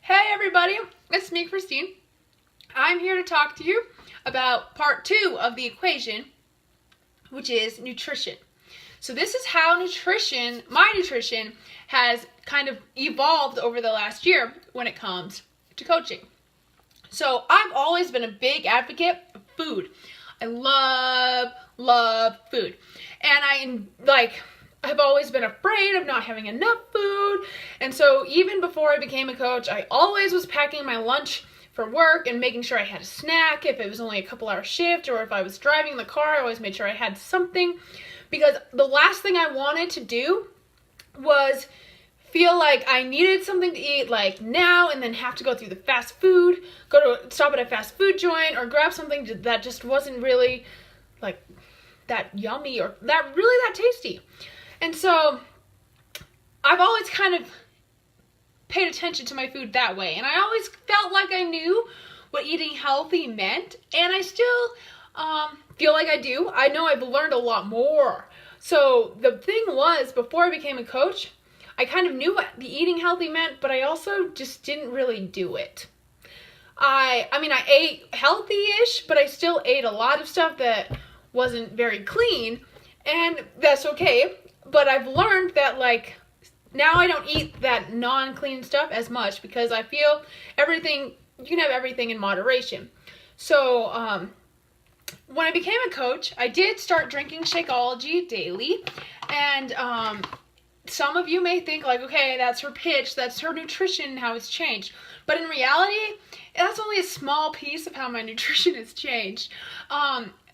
Hey everybody, it's me, Christine. I'm here to talk to you about part 2 of the equation, which is nutrition. So this is how my nutrition has kind of evolved over the last year when it comes to coaching. So I've always been a big advocate of food. I love food. And I've always been afraid of not having enough food. And so even before I became a coach, I always was packing my lunch for work and making sure I had a snack if it was only a couple hour shift, or if I was driving the car, I always made sure I had something, because the last thing I wanted to do was feel like I needed something to eat like now and then have to go through the fast food, stop at a fast food joint or grab something that just wasn't really like that yummy or that tasty. And so I've always kind of paid attention to my food that way. And I always felt like I knew what eating healthy meant. And I still feel like I do. I know I've learned a lot more. So the thing was, before I became a coach, I kind of knew what the eating healthy meant, but I also just didn't really do it. I ate healthy-ish, but I still ate a lot of stuff that wasn't very clean. And that's okay. But I've learned that now I don't eat that non-clean stuff as much, because I feel you can have everything in moderation. So when I became a coach, I did start drinking Shakeology daily. And some of you may think okay, that's her pitch, that's her nutrition, how it's changed. But in reality, that's only a small piece of how my nutrition has changed.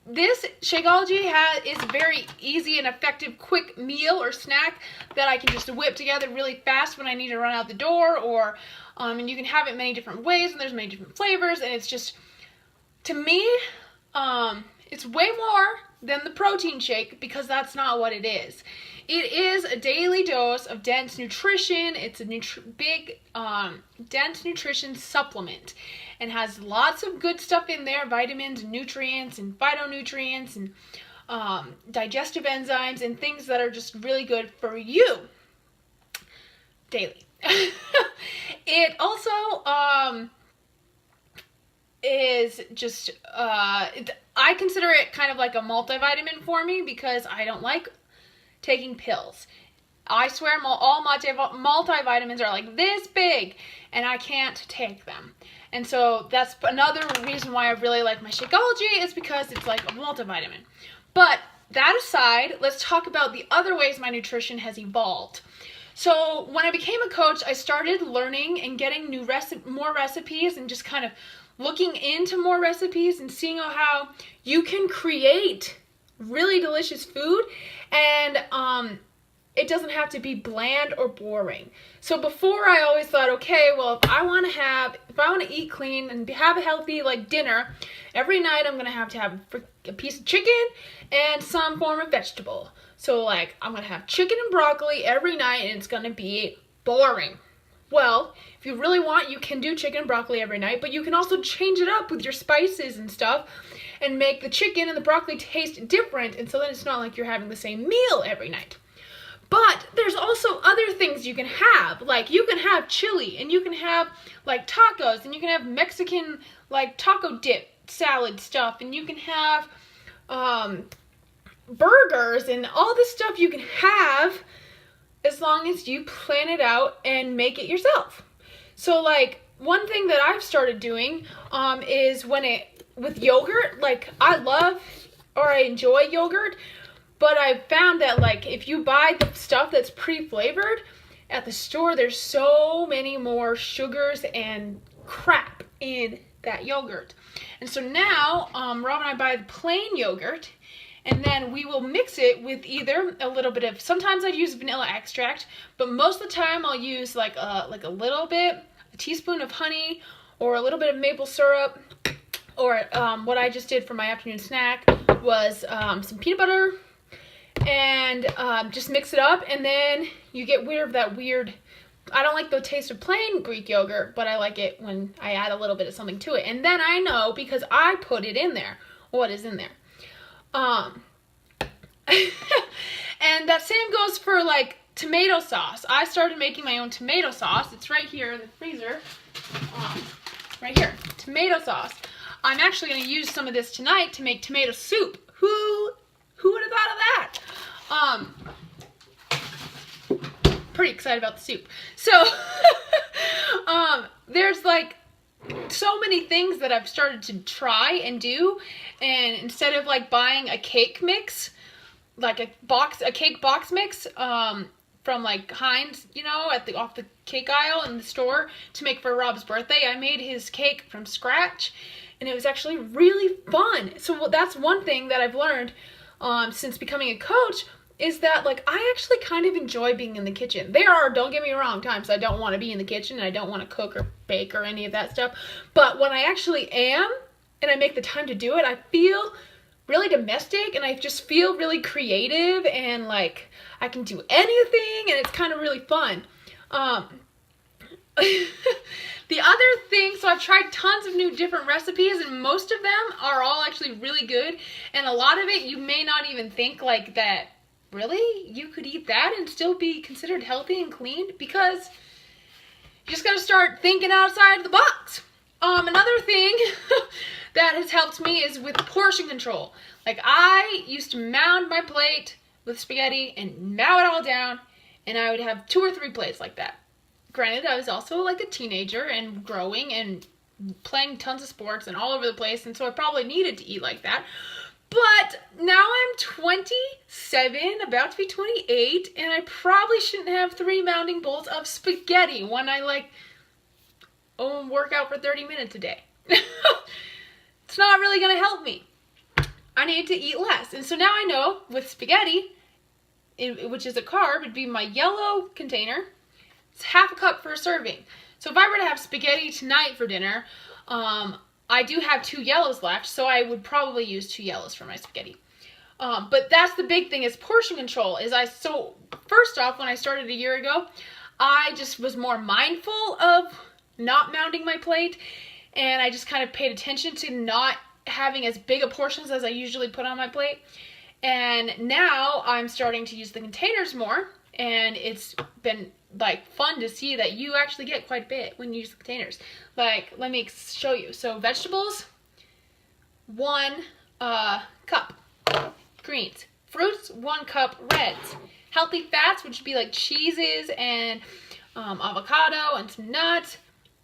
This Shakeology is a very easy and effective quick meal or snack that I can just whip together really fast when I need to run out the door, and you can have it many different ways, and there's many different flavors, and it's just, to me, it's way more than the protein shake, because that's not what it is. It is a daily dose of dense nutrition. It's a big dense nutrition supplement, and has lots of good stuff in there, vitamins and nutrients and phytonutrients and digestive enzymes and things that are just really good for you daily. It also is just, I consider it kind of like a multivitamin for me, because I don't like taking pills. I swear all multivitamins are like this big, and I can't take them. And so that's another reason why I really like my Shakeology, is because it's like a multivitamin. But that aside, let's talk about the other ways my nutrition has evolved. So when I became a coach, I started learning and getting more recipes, and just kind of looking into more recipes and seeing how you can create really delicious food, and it doesn't have to be bland or boring. So before, I always thought, okay, well, if I want to eat clean and have a healthy dinner, every night I'm going to have a piece of chicken and some form of vegetable. So I'm going to have chicken and broccoli every night, and it's going to be boring. Well, if you really want, you can do chicken and broccoli every night, but you can also change it up with your spices and stuff and make the chicken and the broccoli taste different, and so then it's not like you're having the same meal every night. But there's also other things you can have. You can have chili, and you can have tacos, and you can have Mexican taco dip salad stuff, and you can have burgers and all this stuff you can have, as long as you plan it out and make it yourself. So one thing that I've started doing is with yogurt, I love or I enjoy yogurt, but I've found that if you buy the stuff that's pre-flavored at the store, there's so many more sugars and crap in that yogurt. And so now Rob and I buy the plain yogurt, and then we will mix it with either a little bit of, sometimes I use vanilla extract, but most of the time I'll use a little bit, a teaspoon of honey, or a little bit of maple syrup, or what I just did for my afternoon snack was some peanut butter, and just mix it up, and then you get rid of that weird, I don't like the taste of plain Greek yogurt, but I like it when I add a little bit of something to it. And then I know, because I put it in there, what is in there. And that same goes for tomato sauce. I started making my own tomato sauce. It's right here in the freezer. Right here, tomato sauce. I'm actually going to use some of this tonight to make tomato soup. Who would have thought of that? Pretty excited about the soup. So, there's like so many things that I've started to try and do, and instead of like buying a cake mix, like a cake box mix, from like Heinz, you know, off the cake aisle in the store to make for Rob's birthday, I made his cake from scratch, and it was actually really fun. So that's one thing that I've learned since becoming a coach, is that like I actually kind of enjoy being in the kitchen. There are, don't get me wrong, times I don't want to be in the kitchen and I don't want to cook or bake or any of that stuff. But when I actually am and I make the time to do it, I feel really domestic and I just feel really creative and like I can do anything, and it's kind of really fun. The other thing, so I've tried tons of new different recipes, and most of them are all actually really good, and a lot of it you may not even think like that, really? You could eat that and still be considered healthy and clean? Because you just gotta start thinking outside the box. Another thing that has helped me is with portion control. Like I used to mound my plate with spaghetti and mow it all down, and I would have 2 or 3 plates like that. Granted, I was also like a teenager and growing and playing tons of sports and all over the place, and so I probably needed to eat like that. But now I'm 27, about to be 28, and I probably shouldn't have 3 mounding bowls of spaghetti when I like work out for 30 minutes a day. It's not really going to help me. I need to eat less. And so now I know with spaghetti, which is a carb, it'd be my yellow container. It's half a cup for a serving. So if I were to have spaghetti tonight for dinner, I do have 2 yellows left, so I would probably use 2 yellows for my spaghetti. But that's the big thing is portion control. So first off, when I started a year ago, I just was more mindful of not mounding my plate, and I just kind of paid attention to not having as big of portions as I usually put on my plate. And now I'm starting to use the containers more, and it's been like fun to see that you actually get quite a bit when you use the containers. Like, let me show you. So vegetables, 1 cup. Greens. Fruits, 1 cup. Reds. Healthy fats, which would be like cheeses and avocado and some nuts,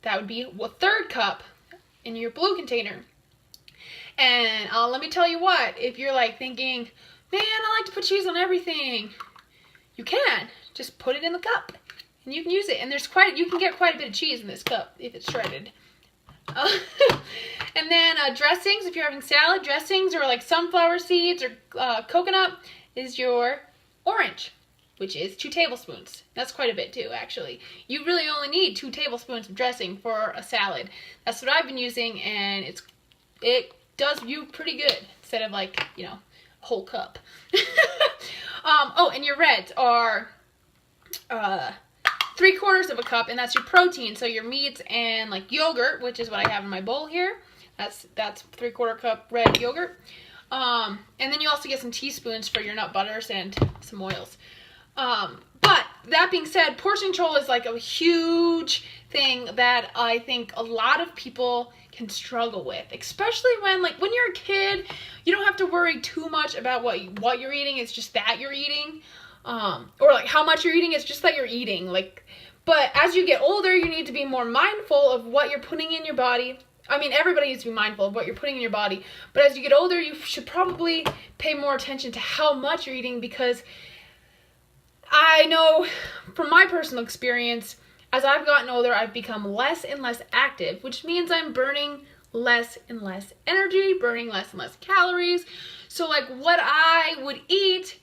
that would be a 1/3 cup in your blue container. And let me tell you what, if you're like thinking, man, I like to put cheese on everything, you can. Just put it in the cup and you can use it. And you can get quite a bit of cheese in this cup if it's shredded. And then dressings, if you're having salad dressings or like sunflower seeds or coconut, is your orange, which is 2 tablespoons. That's quite a bit too, actually. You really only need 2 tablespoons of dressing for a salad. That's what I've been using, and it does you pretty good instead of like, you know, a whole cup. And your reds are 3/4 of a cup, and that's your protein. So your meats and like yogurt, which is what I have in my bowl here. That's 3/4 cup red yogurt. And then you also get some teaspoons for your nut butters and some oils. But that being said, portion control is like a huge thing that I think a lot of people can struggle with, especially when you're a kid, you don't have to worry too much about what you're eating. It's just that you're eating, or like how much you're eating. It's just that you're eating. But as you get older, you need to be more mindful of what you're putting in your body. I mean, everybody needs to be mindful of what you're putting in your body. But as you get older, you should probably pay more attention to how much you're eating, because I know from my personal experience, as I've gotten older, I've become less and less active, which means I'm burning less and less energy, burning less and less calories. So like what I would eat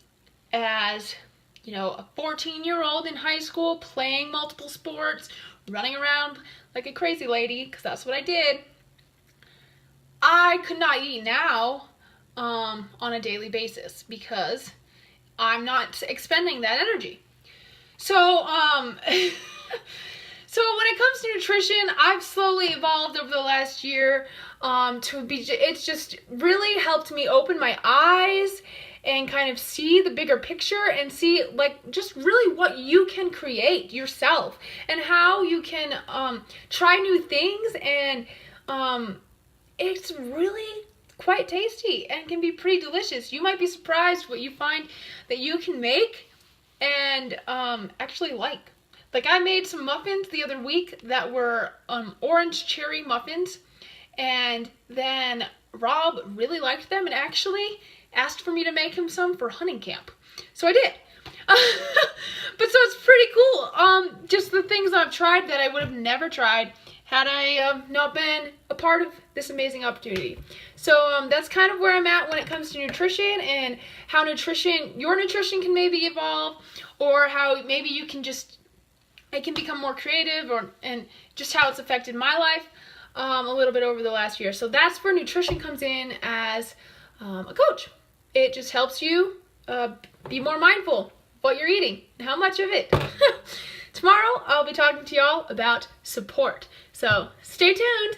as, you know, a 14-year-old in high school playing multiple sports, running around like a crazy lady, because that's what I did, I could not eat now on a daily basis because I'm not expending that energy. So, so when it comes to nutrition, I've slowly evolved over the last year it's just really helped me open my eyes and kind of see the bigger picture and see like just really what you can create yourself and how you can try new things. And it's really quite tasty and can be pretty delicious. You might be surprised what you find that you can make and actually like. Like I made some muffins the other week that were orange cherry muffins, and then Rob really liked them and actually asked for me to make him some for hunting camp. So I did. But so it's pretty cool. Just the things I've tried that I would have never tried had I not been a part of this amazing opportunity. So that's kind of where I'm at when it comes to nutrition and how your nutrition can maybe evolve, or how maybe you can it can become more creative, and just how it's affected my life a little bit over the last year. So that's where nutrition comes in as a coach. It just helps you be more mindful of what you're eating and how much of it. Tomorrow I'll be talking to y'all about support. So stay tuned.